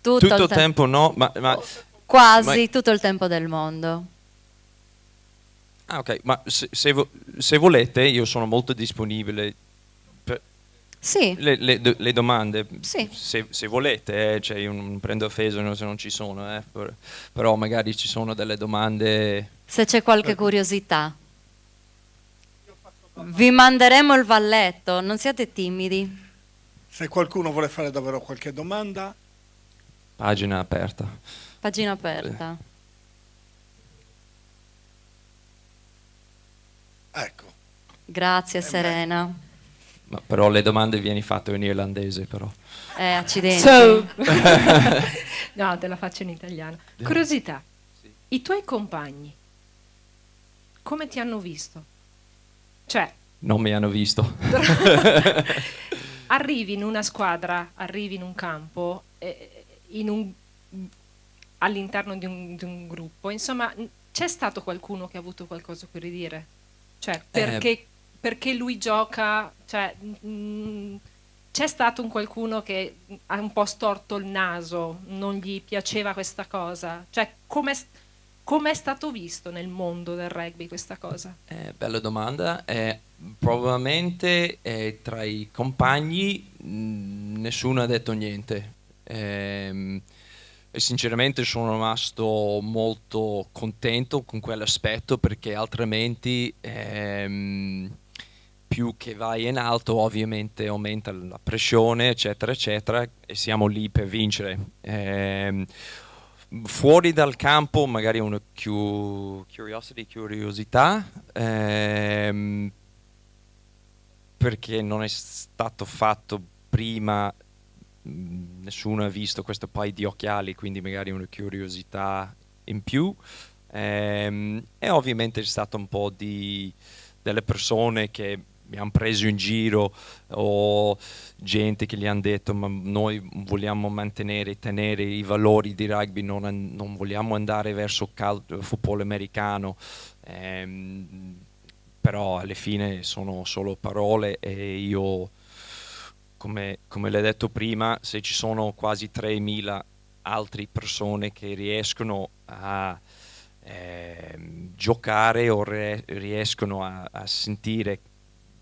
Speaker 4: Tutto
Speaker 5: Tutto il tempo no, ma
Speaker 4: quasi tutto il tempo del mondo.
Speaker 5: ah, ok, ma se volete io sono molto disponibile per
Speaker 4: Sì,
Speaker 5: le domande,
Speaker 4: sì.
Speaker 5: se volete, cioè io non prendo offesa se non ci sono, però magari ci sono delle domande.
Speaker 4: Se c'è qualche curiosità. Vi manderemo il valletto, non siate timidi.
Speaker 1: Se qualcuno vuole fare davvero qualche domanda,
Speaker 5: Pagina aperta.
Speaker 4: Pagina aperta.
Speaker 1: ecco.
Speaker 4: Grazie Serena.
Speaker 5: Ma però le domande vieni fatte in irlandese però.
Speaker 4: Accidenti.
Speaker 6: So. No, te la faccio in italiano. Curiosità, i tuoi compagni come ti hanno visto? Cioè,
Speaker 5: Non mi hanno visto.
Speaker 6: arrivi in una squadra, arrivi in un campo, all'interno di un gruppo, insomma, c'è stato qualcuno che ha avuto qualcosa per ridire? Cioè, perché lui gioca, cioè, c'è stato un qualcuno che ha un po' storto il naso, non gli piaceva questa cosa? Cioè, com'è stato visto nel mondo del rugby questa cosa?
Speaker 5: Bella domanda. Probabilmente tra i compagni nessuno ha detto niente. E sinceramente sono rimasto molto contento con quell'aspetto perché altrimenti più che vai in alto ovviamente aumenta la pressione eccetera eccetera e siamo lì per vincere. Fuori dal campo magari una curiosità perché non è stato fatto prima, nessuno ha visto questo paio di occhiali, quindi magari una curiosità in più e ovviamente c'è stato un po' delle persone che mi hanno preso in giro o gente che gli hanno detto ma noi vogliamo tenere i valori di rugby, non vogliamo andare verso football americano, però alla fine sono solo parole e io come l'hai detto prima, se ci sono quasi 3.000 altre persone che riescono a giocare o riescono a sentire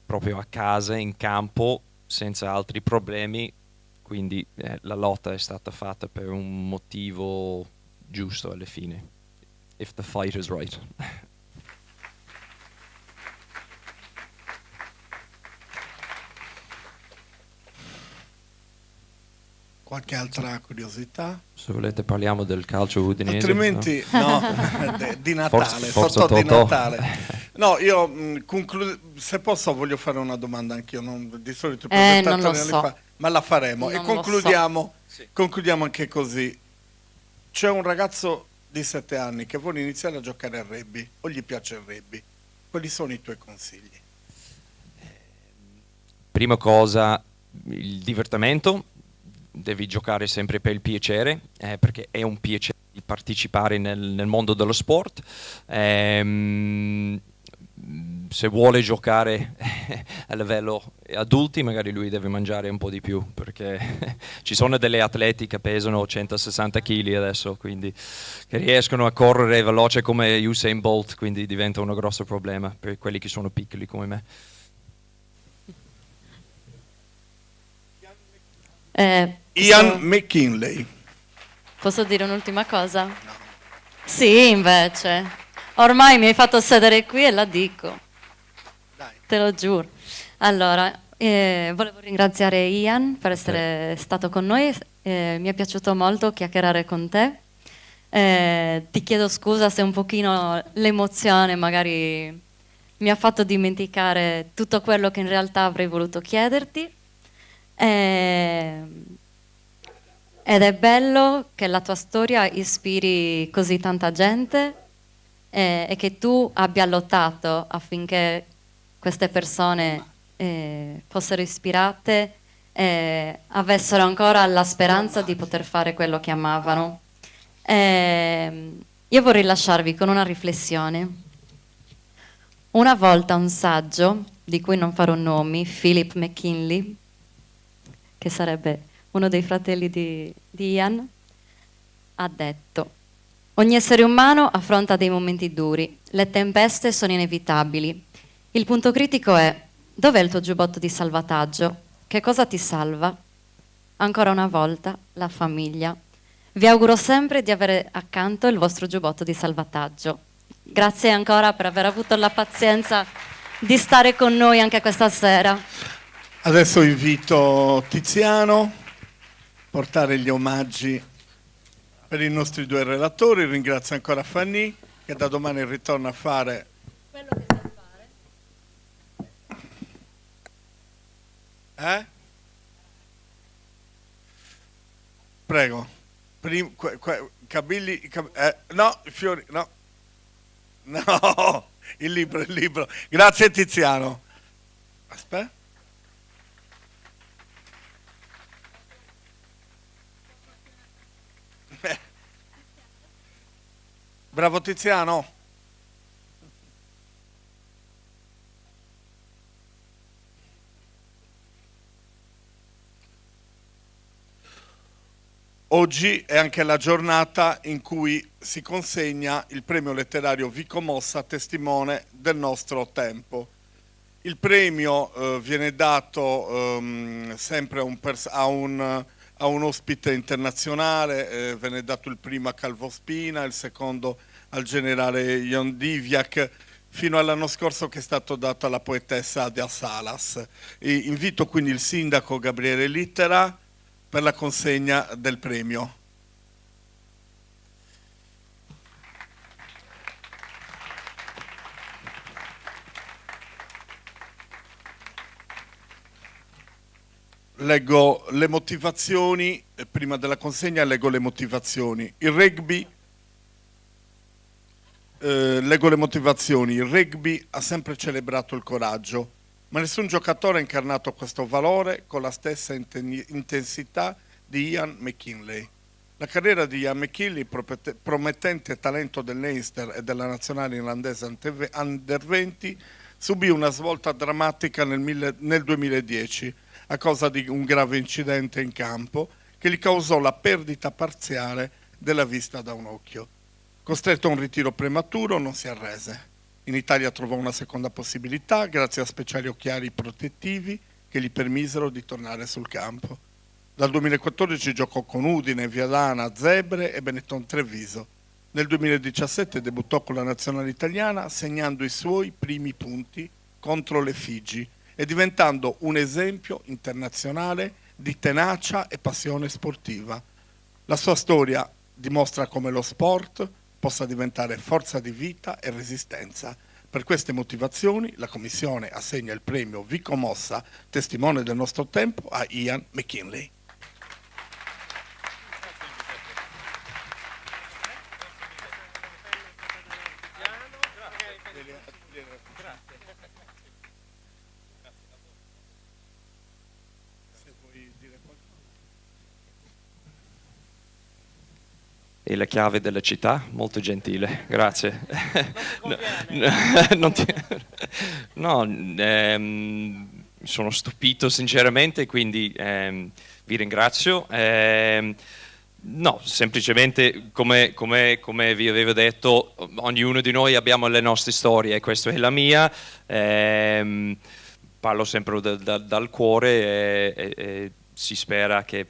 Speaker 5: proprio a casa, in campo, senza altri problemi, quindi la lotta è stata fatta per un motivo giusto alla fine. If the fight is right.
Speaker 1: Qualche altra curiosità?
Speaker 5: Se volete parliamo del calcio udinese.
Speaker 1: Altrimenti, no, di Natale,
Speaker 5: Forza
Speaker 1: Totò di
Speaker 5: Totò.
Speaker 1: Natale. No, io se posso voglio fare una domanda anch'io, di solito i
Speaker 4: Non lo
Speaker 1: presentatori non li
Speaker 4: so.
Speaker 1: fa, ma la faremo.
Speaker 4: Non
Speaker 1: E
Speaker 4: lo
Speaker 1: concludiamo anche così. C'è un ragazzo di 7 anni che vuole iniziare a giocare a rugby o gli piace il rugby. Quali sono i tuoi consigli?
Speaker 5: Prima cosa, il divertimento. Devi giocare sempre per il piacere, perché è un piacere di partecipare nel mondo dello sport. Se vuole giocare a livello adulti, magari lui deve mangiare un po' di più, perché ci sono delle atleti che pesano 160 kg adesso, quindi che riescono a correre veloce come Usain Bolt, quindi diventa un grosso problema per quelli che sono piccoli come me.
Speaker 1: Ian McKinley.
Speaker 4: Posso dire un'ultima cosa? Sì, invece. Ormai mi hai fatto sedere qui e la dico.
Speaker 1: Dai.
Speaker 4: Te lo giuro. Allora, volevo ringraziare Ian per essere stato con noi. Mi è piaciuto molto chiacchierare con te. Ti chiedo scusa se un pochino l'emozione magari mi ha fatto dimenticare tutto quello che in realtà avrei voluto chiederti. Ed è bello che la tua storia ispiri così tanta gente e che tu abbia lottato affinché queste persone fossero ispirate e avessero ancora la speranza di poter fare quello che amavano. Io vorrei lasciarvi con una riflessione. Una volta un saggio, di cui non farò nomi, Philip McKinley, che sarebbe uno dei fratelli di Ian, ha detto: ogni essere umano affronta dei momenti duri, le tempeste sono inevitabili. Il punto critico è: dov'è il tuo giubbotto di salvataggio? Che cosa ti salva? Ancora una volta, la famiglia. Vi auguro sempre di avere accanto il vostro giubbotto di salvataggio. Grazie ancora per aver avuto la pazienza di stare con noi anche questa sera.
Speaker 1: Adesso invito Tiziano a portare gli omaggi per i nostri due relatori. Ringrazio ancora Fanny, che da domani ritorna a fare
Speaker 4: Quello che sa fare.
Speaker 1: Prego. No, i fiori, no. No, il libro. Grazie Tiziano. Aspetta. Bravo Tiziano. Oggi è anche la giornata in cui si consegna il premio letterario Vico Mossa, testimone del nostro tempo. Il premio viene dato sempre a un ospite internazionale, viene dato il primo a Calvo Spina, il secondo al generale Jon Diviak, fino all'anno scorso che è stato dato alla poetessa Adia Salas. Invito quindi il sindaco Gabriele Littera per la consegna del premio. Leggo le motivazioni, prima della consegna leggo le motivazioni. Leggo le motivazioni. Il rugby ha sempre celebrato il coraggio, ma nessun giocatore ha incarnato questo valore con la stessa intensità di Ian McKinley. La carriera di Ian McKinley, promettente talento del Leinster e della nazionale irlandese Under 20, subì una svolta drammatica nel 2010 a causa di un grave incidente in campo che gli causò la perdita parziale della vista da un occhio. Costretto a un ritiro prematuro, non si arrese. In Italia trovò una seconda possibilità grazie a speciali occhiali protettivi che gli permisero di tornare sul campo. Dal 2014 giocò con Udine, Viadana, Zebre e Benetton Treviso. Nel 2017 debuttò con la nazionale italiana segnando i suoi primi punti contro le Figi e diventando un esempio internazionale di tenacia e passione sportiva. La sua storia dimostra come lo sport possa diventare forza di vita e resistenza. Per queste motivazioni la Commissione assegna il premio Vico Mossa, testimone del nostro tempo, a Ian McKinley.
Speaker 5: E la chiave della città, molto gentile, grazie. Sono stupito sinceramente, quindi vi ringrazio. No, semplicemente come vi avevo detto, ognuno di noi abbiamo le nostre storie e questa è la mia. Parlo sempre dal cuore e si spera che,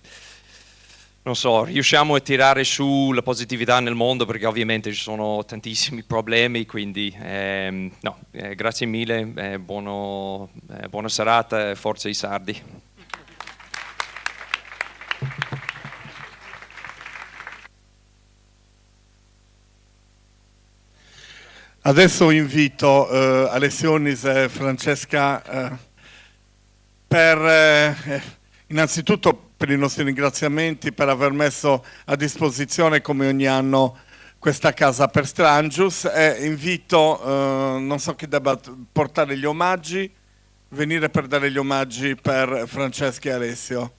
Speaker 5: non so, riusciamo a tirare su la positività nel mondo, perché ovviamente ci sono tantissimi problemi, quindi grazie mille, buona serata, forza i sardi.
Speaker 1: Adesso invito Alessionis e Francesca innanzitutto per i nostri ringraziamenti, per aver messo a disposizione come ogni anno questa casa per Strangius, e invito, non so chi debba portare gli omaggi, venire per dare gli omaggi per Francesca e Alessio.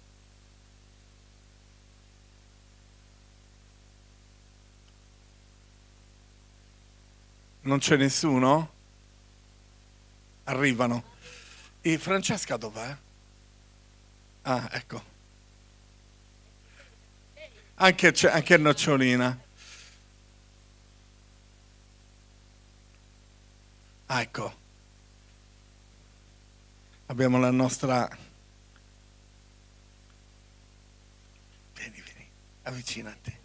Speaker 1: Non c'è nessuno? arrivano. E Francesca dov'è? Ah, ecco. Anche Nocciolina. Ah, ecco. Abbiamo la nostra... Vieni, avvicinati.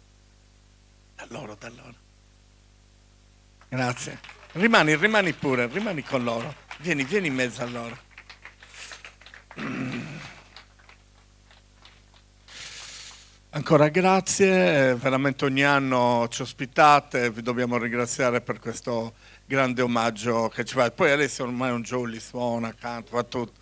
Speaker 1: Da loro. Grazie. Rimani pure, rimani con loro. Vieni in mezzo a loro. Ancora grazie, veramente ogni anno ci ospitate, vi dobbiamo ringraziare per questo grande omaggio che ci fate. Poi Alessio ormai è un jolly, suona, canta, fa tutto.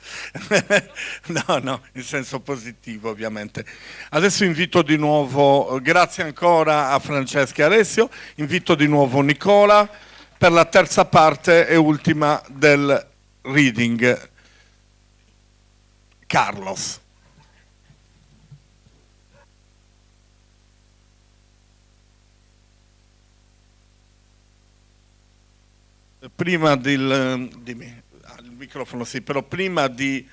Speaker 1: No, in senso positivo ovviamente. Adesso invito di nuovo, grazie ancora a Francesca e Alessio, invito di nuovo Nicola per la terza parte e ultima del reading. Carlos. Prima dimmi, il microfono sì, però prima di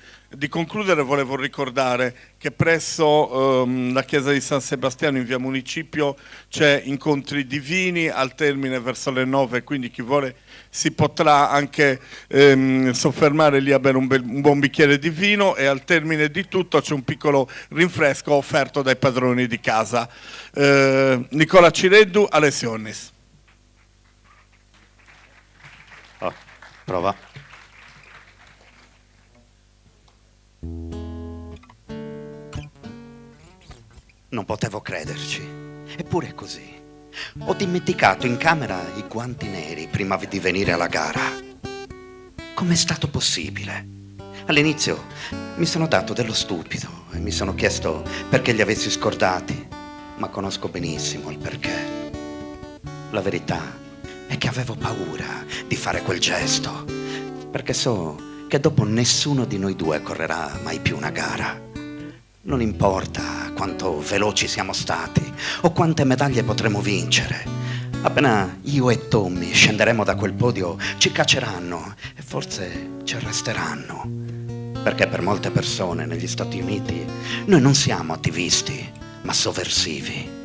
Speaker 1: concludere volevo ricordare che presso la chiesa di San Sebastiano in via Municipio c'è incontri divini al termine verso le 9, quindi chi vuole si potrà anche soffermare lì a bere un buon bicchiere di vino, e al termine di tutto c'è un piccolo rinfresco offerto dai padroni di casa. Nicola Cireddu, Alessio Onnis.
Speaker 2: Prova. Non potevo crederci. Eppure è così. Ho dimenticato in camera i guanti neri prima di venire alla gara. Com'è stato possibile? All'inizio mi sono dato dello stupido e mi sono chiesto perché li avessi scordati, ma conosco benissimo il perché. La verità è che avevo paura di fare quel gesto, perché so che dopo nessuno di noi due correrà mai più una gara. Non importa quanto veloci siamo stati o quante medaglie potremo vincere. Appena io e Tommy scenderemo da quel podio, ci cacceranno e forse ci arresteranno. Perché per molte persone negli Stati Uniti noi non siamo attivisti, ma sovversivi.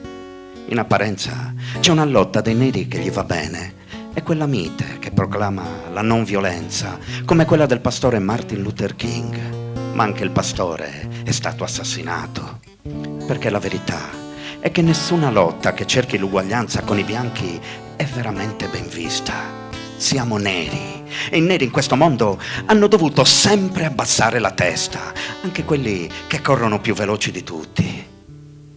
Speaker 2: In apparenza c'è una lotta dei neri che gli va bene, e quella mite che proclama la non violenza, come quella del pastore Martin Luther King. Ma anche il pastore è stato assassinato. Perché la verità è che nessuna lotta che cerchi l'uguaglianza con i bianchi è veramente ben vista. Siamo neri, e i neri in questo mondo hanno dovuto sempre abbassare la testa, anche quelli che corrono più veloci di tutti.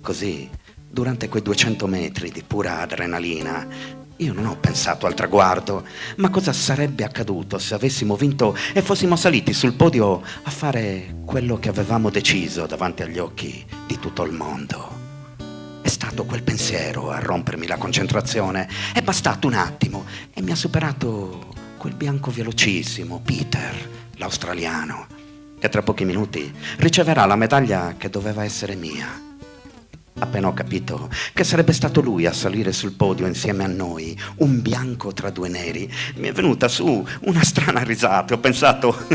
Speaker 2: Così, durante quei 200 metri di pura adrenalina, io non ho pensato al traguardo, ma cosa sarebbe accaduto se avessimo vinto e fossimo saliti sul podio a fare quello che avevamo deciso davanti agli occhi di tutto il mondo. È stato quel pensiero a rompermi la concentrazione. È bastato un attimo e mi ha superato quel bianco velocissimo, Peter, l'australiano, che tra pochi minuti riceverà la medaglia che doveva essere mia. Appena ho capito che sarebbe stato lui a salire sul podio insieme a noi, un bianco tra due neri, mi è venuta su una strana risata. Ho pensato,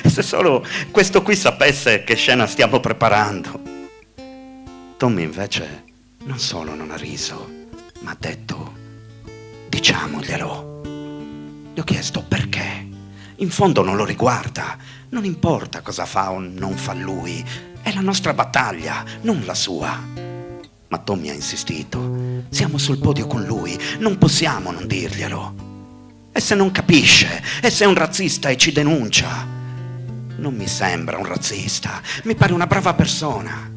Speaker 2: se solo questo qui sapesse che scena stiamo preparando. Tommy invece non solo non ha riso, ma ha detto, diciamoglielo. Gli ho chiesto perché. In fondo non lo riguarda, non importa cosa fa o non fa lui, è la nostra battaglia, non la sua. Ma Tommy ha insistito, siamo sul podio con lui, non possiamo non dirglielo. E se non capisce, e se è un razzista e ci denuncia? Non mi sembra un razzista, mi pare una brava persona.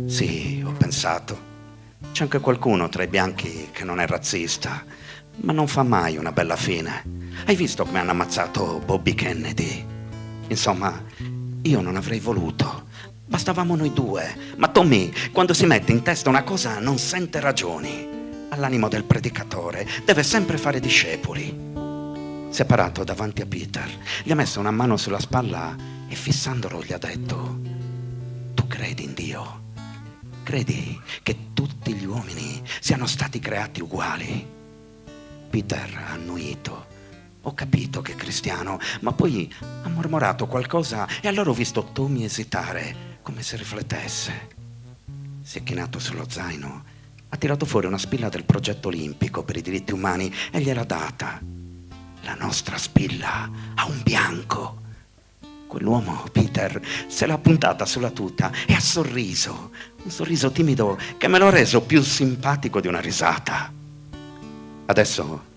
Speaker 2: Sì, ho pensato, c'è anche qualcuno tra i bianchi che non è razzista, ma non fa mai una bella fine. Hai visto come hanno ammazzato Bobby Kennedy? Insomma, io non avrei voluto. Bastavamo noi due, ma Tommy, quando si mette in testa una cosa, non sente ragioni. All'animo del predicatore, deve sempre fare discepoli. Si è parato davanti a Peter, gli ha messo una mano sulla spalla e fissandolo gli ha detto, tu credi in Dio? Credi che tutti gli uomini siano stati creati uguali? Peter ha annuito Ho capito che è cristiano, ma poi ha mormorato qualcosa e allora ho visto Tommy esitare, come se riflettesse. Si è chinato sullo zaino, ha tirato fuori una spilla del progetto olimpico per i diritti umani e gliel'ha data. La nostra spilla a un bianco. Quell'uomo, Peter, se l'ha puntata sulla tuta e ha sorriso. Un sorriso timido che me l'ha reso più simpatico di una risata. Adesso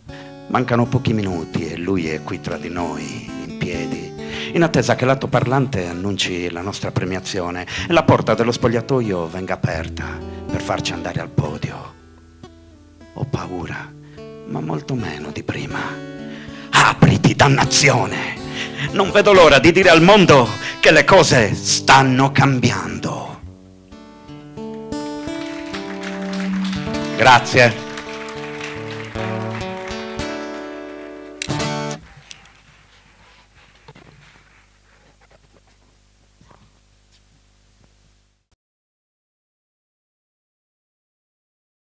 Speaker 2: mancano pochi minuti e lui è qui tra di noi, in piedi, in attesa che l'altoparlante annunci la nostra premiazione e la porta dello spogliatoio venga aperta per farci andare al podio. Ho paura, ma molto meno di prima. Apriti, dannazione! Non vedo l'ora di dire al mondo che le cose stanno cambiando. Grazie.